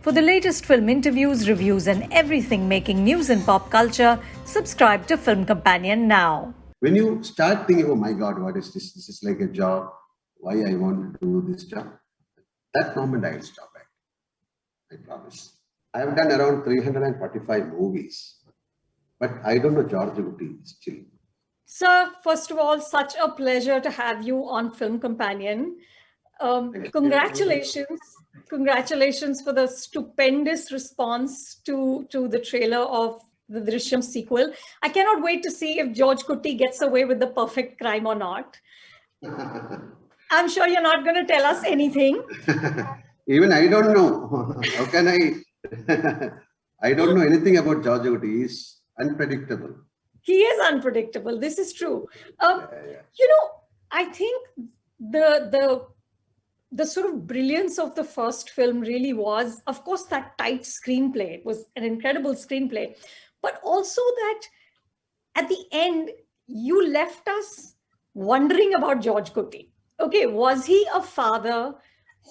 For the latest film interviews, reviews, and everything making news in pop culture, subscribe to Film Companion now. When you start thinking, oh my God, what is this? This is like a job. Why I want to do this job? That moment I'll stop it. I promise. I have done around 345 movies, but I don't know George Guti still. Sir, first of all, such a pleasure to have you on Film Companion. Congratulations. Congratulations for the stupendous response to the trailer of the Drishyam sequel. I cannot wait to see if George Guti gets away with the perfect crime or not. I'm sure you're not going to tell us anything. Even I don't know. How can I? I don't know anything about George Guti. He's unpredictable. He is unpredictable. This is true. You know, I think the sort of brilliance of the first film really was, of course, that tight screenplay. It was an incredible screenplay, but also that at the end, you left us wondering about George Guti. Okay, was he a father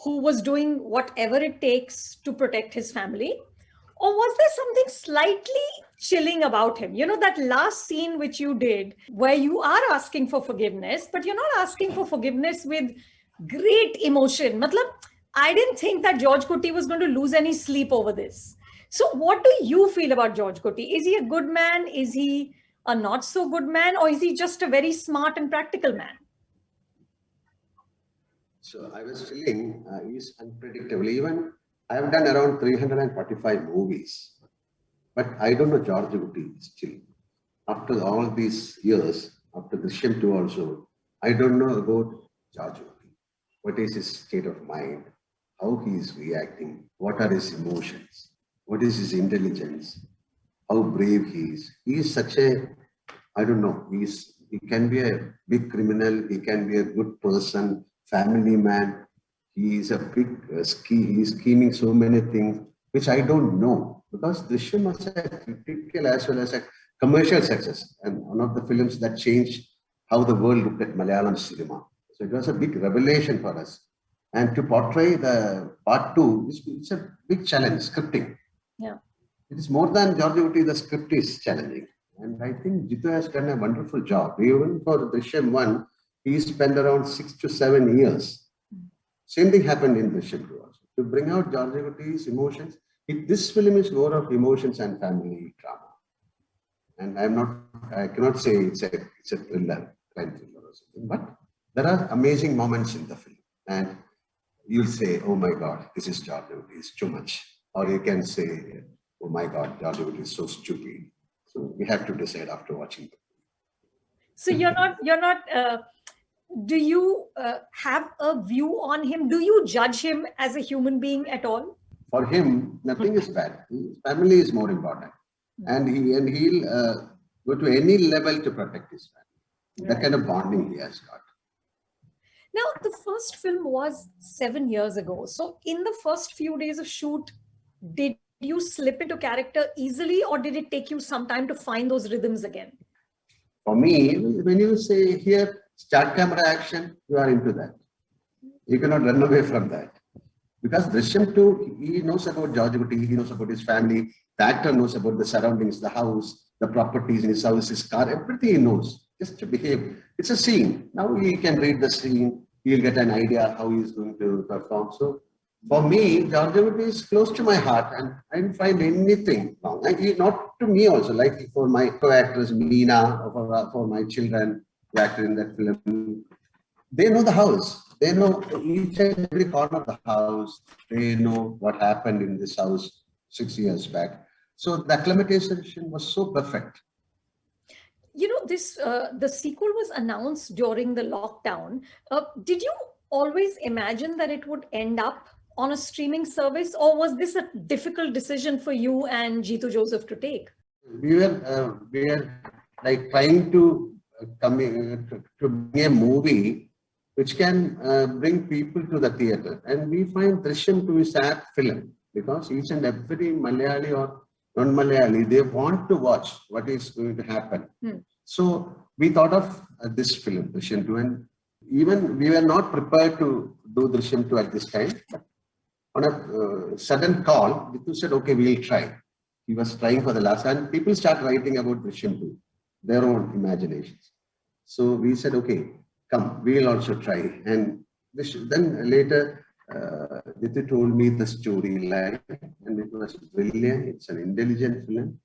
who was doing whatever it takes to protect his family? Or was there something slightly chilling about him? You know, that last scene which you did where you are asking for forgiveness, but you're not asking for forgiveness with great emotion. Matlab, I didn't think that George Guti was going to lose any sleep over this. So what do you feel about George Guti? Is he a good man? Is he a not so good man? Or is he just a very smart and practical man? So I was feeling he's unpredictable. Even I have done around 345 movies, but I don't know George Guti still. After all these years, after the Drishyam 2 also, I don't know about George Guti. What is his state of mind? How he is reacting? What are his emotions? What is his intelligence? How brave he is? He is such a, I don't know, he can be a big criminal, he can be a good person, family man. He is a big he is scheming so many things, which I don't know, because Drishyam was a critical as well as a commercial success, and one of the films that changed how the world looked at Malayalam cinema. So it was a big revelation for us. And to portray the part 2, it's a big challenge, scripting. Yeah. It is more than George Guti, the script is challenging. And I think Jitu has done a wonderful job. Even for Drishyam 1, he spent around 6 to 7 years. Same thing happened in Drishyam 2 also. To bring out George Guti's emotions, this film is more of emotions and family drama. And I cannot say it's a thriller, crime thriller or something, but there are amazing moments in the film. And you'll say, oh my God, this is George Guti, it's too much. Or you can say, oh my God, George Guti is so stupid. So we have to decide after watching the film. So do you have a view on him? Do you judge him as a human being at all? For him, nothing is bad. His family is more important. And he'll go to any level to protect his family. That kind of bonding he has got. Now, the first film was 7 years ago. So in the first few days of shoot, did you slip into character easily, or did it take you some time to find those rhythms again? For me, when you say here, start camera action, you are into that. You cannot run away from that. Because Drishyam 2, he knows about George Guti, he knows about his family, the actor knows about the surroundings, the house, the properties in his house, his car, everything he knows, just to behave. It's a scene. Now he can read the scene, he'll get an idea how he's going to perform. So for me, George Guti is close to my heart, and I didn't find anything wrong. Not to me also, like for my co-actress Meena, or for my children who acted in that film, they know the house. They know each and every corner of the house. They know what happened in this house 6 years back. So the acclimatization was so perfect. You know, the sequel was announced during the lockdown. Did you always imagine that it would end up on a streaming service, or was this a difficult decision for you and Jitu Joseph to take? We were like trying to bring a movie which can bring people to the theater, and we find Drishyam 2 is an apt film, because each and every Malayali or non-Malayali, they want to watch what is going to happen. So we thought of this film, Drishyam 2, and even we were not prepared to do Drishyam 2 at this time. But on a sudden call, Vidhu said, okay, we'll try. He was trying for the last, and people start writing about Drishyam 2, their own imaginations. So we said, okay, come, we'll also try. And then later, Vidhu told me the storyline, and it was brilliant. It's an intelligent film.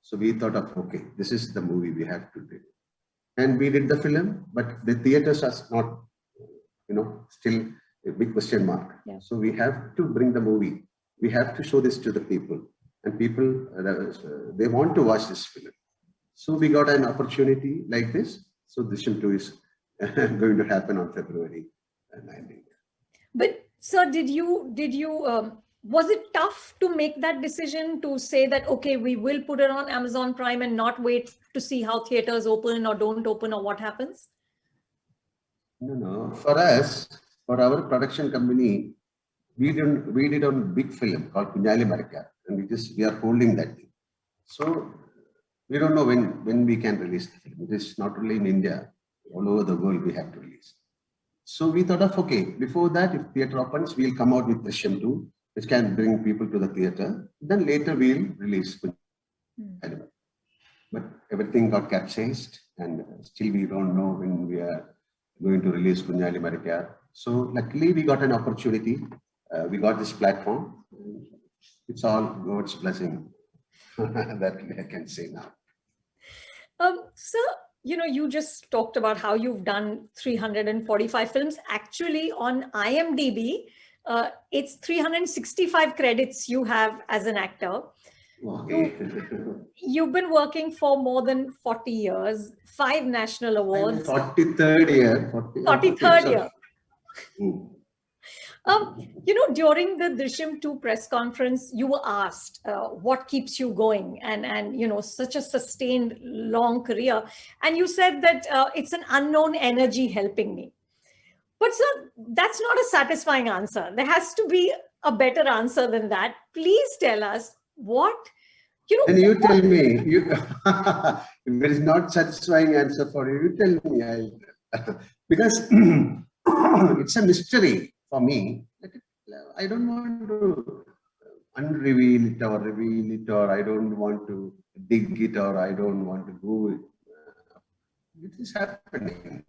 So we thought of, okay, this is the movie we have to do. And we did the film, but the theaters are not, still a big question mark. Yeah. So we have to bring the movie. We have to show this to the people, and people, they want to watch this film. So we got an opportunity like this. So Drishyam 2 is going to happen on February 19th. But sir, was it tough to make that decision to say that, okay, we will put it on Amazon Prime and not wait to see how theaters open or don't open or what happens? No. For us, for our production company, we did on big film called Kunjali Marikar, and we are holding that thing. So we don't know when we can release the film. It is not only in India, all over the world we have to release. So we thought of, okay, before that, if theater opens, we'll come out with Drishyam 2, which can bring people to the theater. Then later we'll release Kunjali. But everything got capsized, and still we don't know when we are going to release Kunjali Marikar. So luckily we got an opportunity. We got this platform. It's all God's blessing. That I can say now. Sir, you just talked about how you've done 345 films. Actually, on IMDb, it's 365 credits you have as an actor. Okay. You've been working for more than 40 years, 5 national awards. 43rd year. 43rd year. During the Drishyam 2 press conference, you were asked what keeps you going and such a sustained long career. And you said that it's an unknown energy helping me. But sir, that's not a satisfying answer. There has to be a better answer than that. Please tell us what, Then you tell me, if there is not satisfying answer for you, you tell me. Because it's a mystery for me. I don't want to unreveal it or reveal it, or I don't want to dig it, or I don't want to go it. It is happening.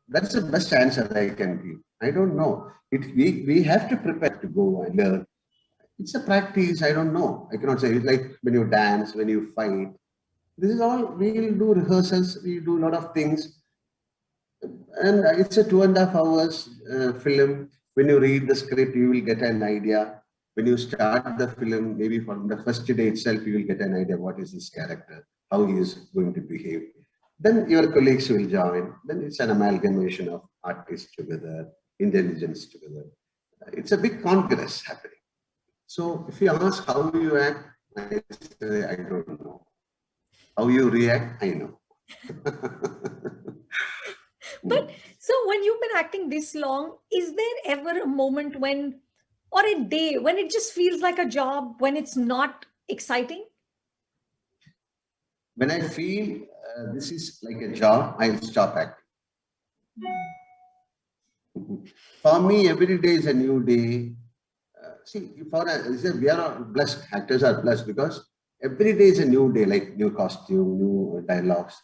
That's the best answer I can give. I don't know. We have to prepare to go and learn. It's a practice. I don't know. I cannot say it's like when you dance, when you fight. This is all, we'll do rehearsals, we do a lot of things. And it's a 2.5 hours film. When you read the script, you will get an idea. When you start the film, maybe from the first day itself, you will get an idea what is this character, how he is going to behave. Then your colleagues will join. Then it's an amalgamation of artists together, intelligence together. It's a big congress happening. So if you ask how you act, I say, I don't know. How you react, I know. But so when you've been acting this long, is there ever a moment when, or a day when it just feels like a job, when it's not exciting? When I feel this is like a job, I'll stop acting. For me, every day is a new day. See, we are blessed, actors are blessed because every day is a new day, like new costume, new dialogues,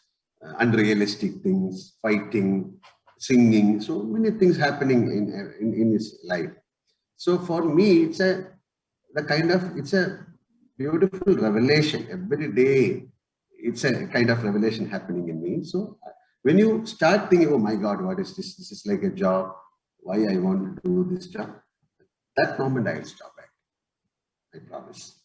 unrealistic things, fighting, singing, so many things happening in his life. So for me, it's a beautiful revelation. Every day, it's a kind of revelation happening in me. So when you start thinking, oh my God, what is this? This is like a job. Why I want to do this job? That moment I'll stop acting. I promise.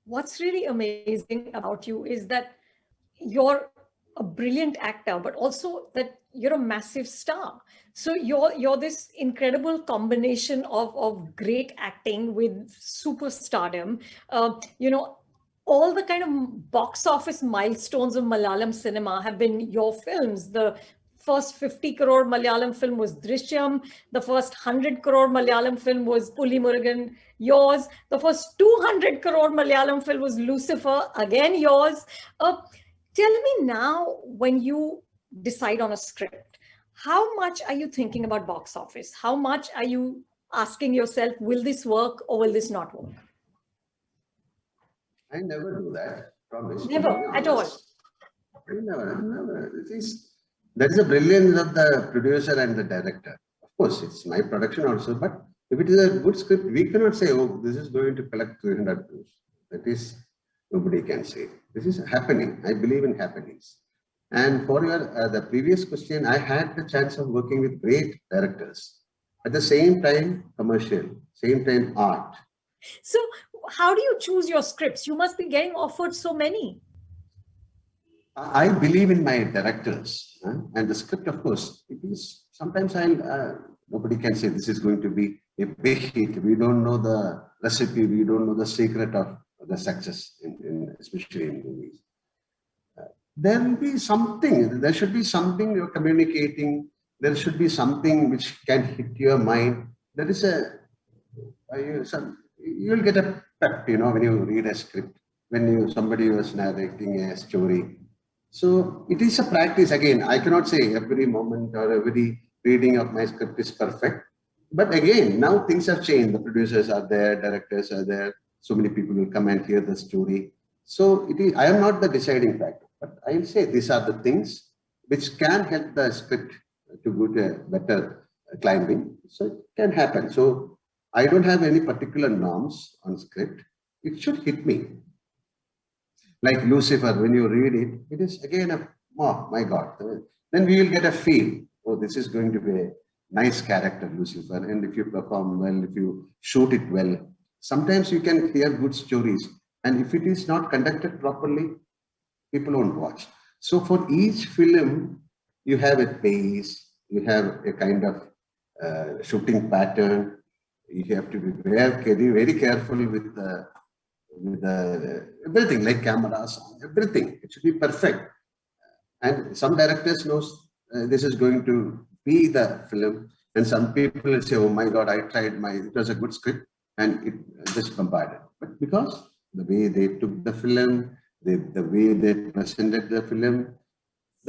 What's really amazing about you is that you're a brilliant actor, but also that you're a massive star. So you're this incredible combination of great acting with superstardom. All the kind of box office milestones of Malayalam cinema have been your films. The first 50 crore Malayalam film was Drishyam. The first 100 crore Malayalam film was Puli Murugan, yours. The first 200 crore Malayalam film was Lucifer, again yours. Tell me now, when you decide on a script, how much are you thinking about box office? How much are you asking yourself, will this work or will this not work? I never do that, promise, to be Never at all. honest. I never. That is the brilliance of the producer and the director. Of course, it's my production also, but if it is a good script, we cannot say, oh, this is going to collect 300 crores. That is, nobody can say. This is happening. I believe in happenings. And for your the previous question, I had the chance of working with great directors. At the same time, commercial, same time, art. So how do you choose your scripts? You must be getting offered so many. I believe in my directors and the script, of course. It is sometimes nobody can say this is going to be a big hit. We don't know the recipe. We don't know the secret of the success, especially in movies. There will be something. There should be something you're communicating. There should be something which can hit your mind. There is you will get a pep, when you read a script, when somebody was narrating a story. So it is a practice. Again, I cannot say every moment or every reading of my script is perfect. But again, now things have changed. The producers are there, directors are there. So many people will come and hear the story. So I am not the deciding factor, but I'll say these are the things which can help the script to go to a better climbing. So it can happen. So I don't have any particular norms on script. It should hit me. Like Lucifer, when you read it, it is again oh my God. Then we will get a feel, oh, this is going to be a nice character, Lucifer. And if you perform well, if you shoot it well, sometimes you can hear good stories. And if it is not conducted properly, people won't watch. So for each film, you have a pace, you have a kind of shooting pattern. You have to be very careful with everything, like cameras, everything. It should be perfect. And some directors knows this is going to be the film, and some people will say, "Oh my God, I tried it was a good script, and it just bombarded." But because the way they took the film, the way they presented the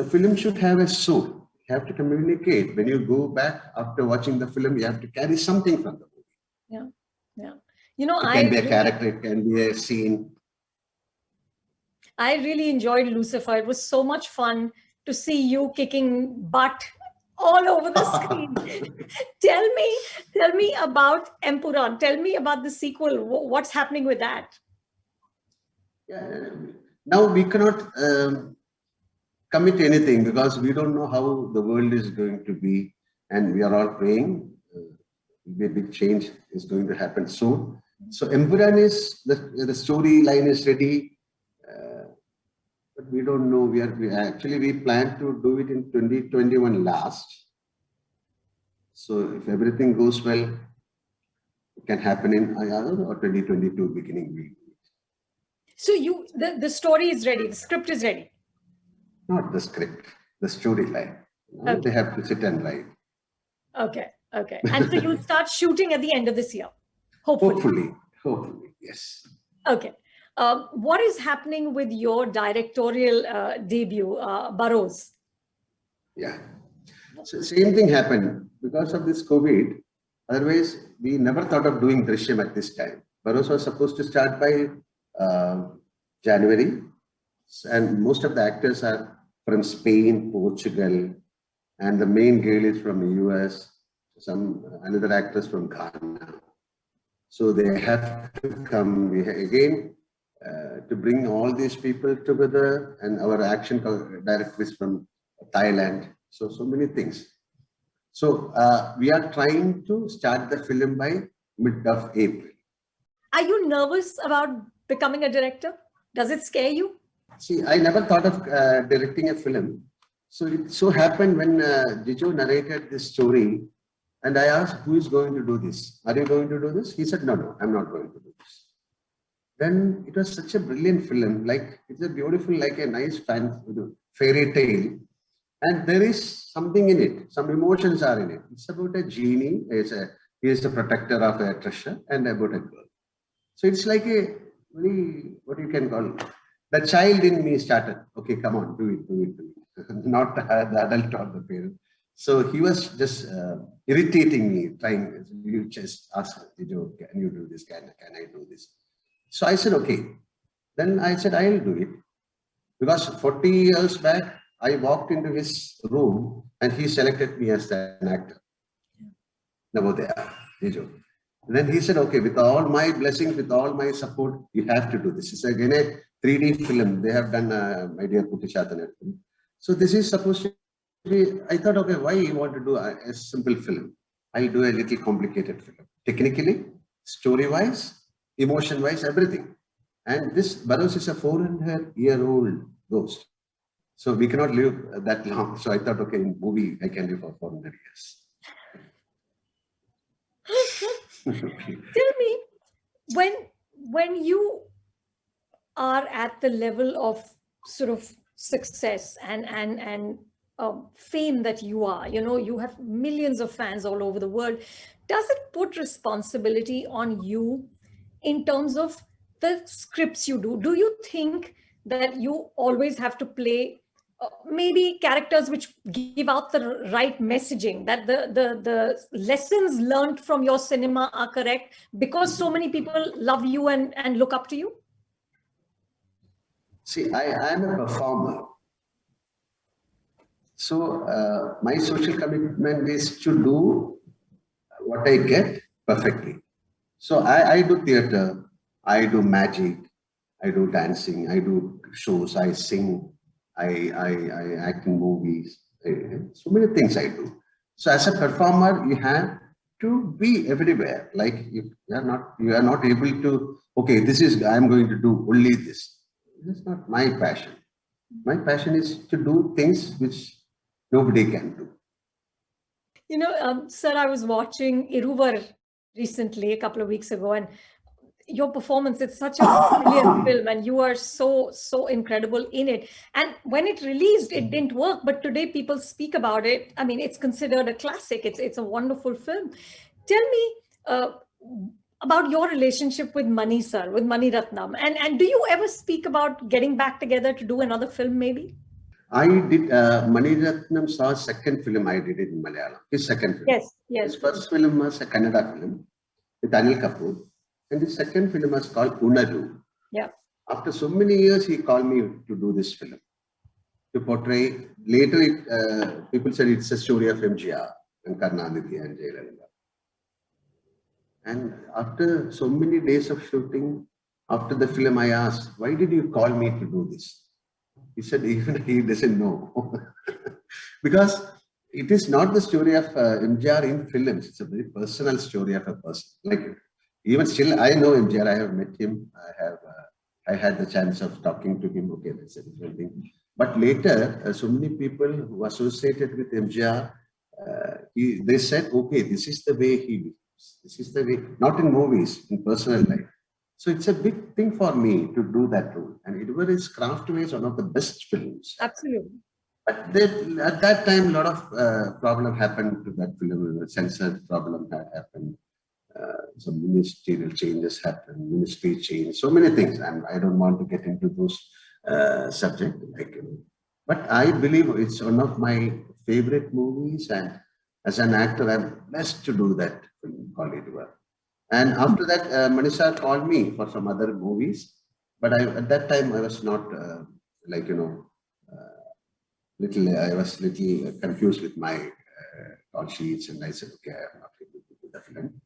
film should have a soul. You have to communicate. When you go back after watching the film, you have to carry something from the movie. Yeah, yeah. It can be a character, it can be a scene. I really enjoyed Lucifer. It was so much fun to see you kicking butt all over the screen. Tell me about Empuran. Tell me about the sequel. What's happening with that? Yeah. Now we cannot commit anything because we don't know how the world is going to be, and we are all praying. A big change is going to happen soon. So Empuran is the storyline is ready, but we don't know. We plan to do it in 2021 last. So if everything goes well, it can happen in or 2022 beginning. So the story is ready. The script is ready. Not the script, the storyline. Okay. They have to sit and write. Okay. And so you'll start shooting at the end of this year, hopefully. Hopefully, yes. Okay. What is happening with your directorial debut, Barroz? Yeah. So same thing happened because of this COVID. Otherwise, we never thought of doing Drishyam at this time. Barroz was supposed to start by January, and most of the actors are from Spain, Portugal, and the main girl is from the US. Another actress from Ghana. So they have to come again to bring all these people together, and our action director is from Thailand. So many things. So we are trying to start the film by mid of April. Are you nervous about becoming a director? Does it scare you? See, I never thought of directing a film. So it so happened when Jijo narrated this story, and I asked, who is going to do this? Are you going to do this? He said, no, I'm not going to do this. Then it was such a brilliant film. Like, it's a beautiful, like a nice fairy tale. And there is something in it. Some emotions are in it. It's about a genie. He is a protector of a treasure, and about a girl. So it's like a very, what you can call, the child in me started, okay, come on, do it. Not the adult or the parent. So he was just irritating me, trying, you just ask, Tijo, can you do this? Can I do this? So I said, okay. Then I said, I'll do it. Because 40 years back, I walked into his room and he selected me as an actor. Navodaya, Tijo. And then he said, okay, with all my blessings, with all my support, you have to do this. It's again a 3D film. They have done My Dear Kuttichathan. So this is supposed to be, I thought, okay, why you want to do a simple film? I'll do a little complicated film. Technically, story-wise, emotion-wise, everything. And this Burroughs is a 400-year-old ghost. So we cannot live that long. So I thought, okay, in movie, I can live for 400 years. Tell me, when you are at the level of sort of success and fame that you are, you have millions of fans all over the world, does it put responsibility on you in terms of the scripts you do? Do you think that you always have to play maybe characters which give out the right messaging, that the lessons learned from your cinema are correct because so many people love you and look up to you? See, I am a performer. So my social commitment is to do what I get perfectly. So I do theater, I do magic, I do dancing, I do shows, I sing, I act in movies, so many things I do. So as a performer, you have to be everywhere. Like you are not able to, okay, I'm going to do only this. This is not my passion. My passion is to do things which nobody can do. Sir, I was watching Iruvar recently, a couple of weeks ago, and your performance, it's such a brilliant film and you are so incredible in it. And when it released, it didn't work, but today people speak about it. I mean, it's considered a classic. It's a wonderful film. Tell me about your relationship with Mani sir, with Mani Ratnam, and do you ever speak about getting back together to do another film maybe? I did Mani Ratnam's second film I did it in Malayalam. His second film. Yes. His first film was a Kannada film with Anil Kapoor. And the second film was called Unaru. Yeah. After so many years, he called me to do this film, to portray. Later, people said it's a story of MGR and Karnanidhi and Jayalalitha. And after so many days of shooting, after the film, I asked, why did you call me to do this? He said, even he doesn't know. Because it is not the story of MGR in films. It's a very personal story of a person. Like, even still, I know MGR. I have met him. I had the chance of talking to him. Okay, that's a different thing. But later, so many people who associated with MGR, they said, okay, this is the way he lives. This is the way, not in movies, in personal life. So it's a big thing for me to do that role. And Iruvar is Craftways, one of the best films. Absolutely. But at that time, a lot of problem happened to that film. The censor problem had happened. Some ministerial changes happened, ministry change, so many things, and I don't want to get into those subjects. But I believe it's one of my favorite movies, and as an actor, I'm blessed to do that film called Iruvar. And after that, Mani sir called me for some other movies, but at that time I was not I was little confused with my call sheets, and I said, okay, I'm not able to do the film.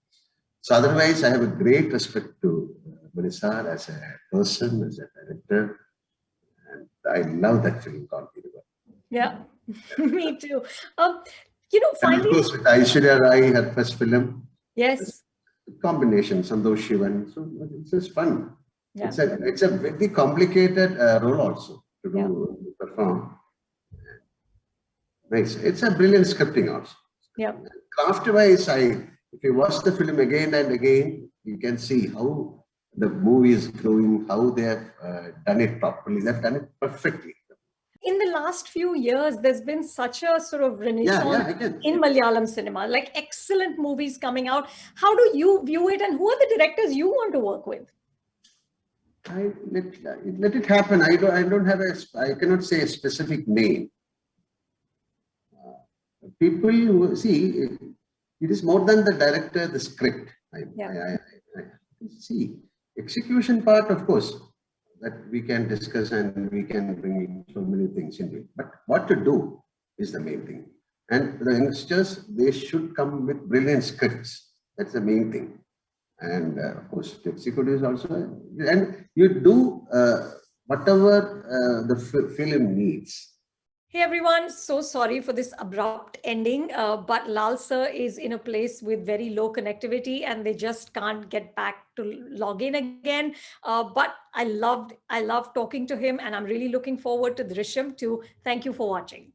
So otherwise, I have a great respect to Mani sir as a person, as a director, and I love that film called Iruvar. Yeah, me too. And of course, with Aishwarya Rai, her first film. Yes. Combination, Santosh Shivan. So it's just fun. Yeah. It's a very complicated role also to perform. Nice. It's a brilliant scripting also. Yeah. Craft-wise, if you watch the film again and again, you can see how the movie is growing, how they have done it properly. They've done it perfectly. In the last few years, there's been such a sort of renaissance in Malayalam cinema, like excellent movies coming out. How do you view it, and who are the directors you want to work with? Let it happen. I cannot say a specific name. people who see, it is more than the director, the script. See, execution part, of course, that we can discuss and we can bring so many things into it. But what to do is the main thing. And the youngsters, they should come with brilliant scripts. That's the main thing. And of course, the executives also. And you do whatever the film needs. Hey everyone, so sorry for this abrupt ending, but Lal sir is in a place with very low connectivity and they just can't get back to log in again. But I loved talking to him and I'm really looking forward to Drishyam too. Thank you for watching.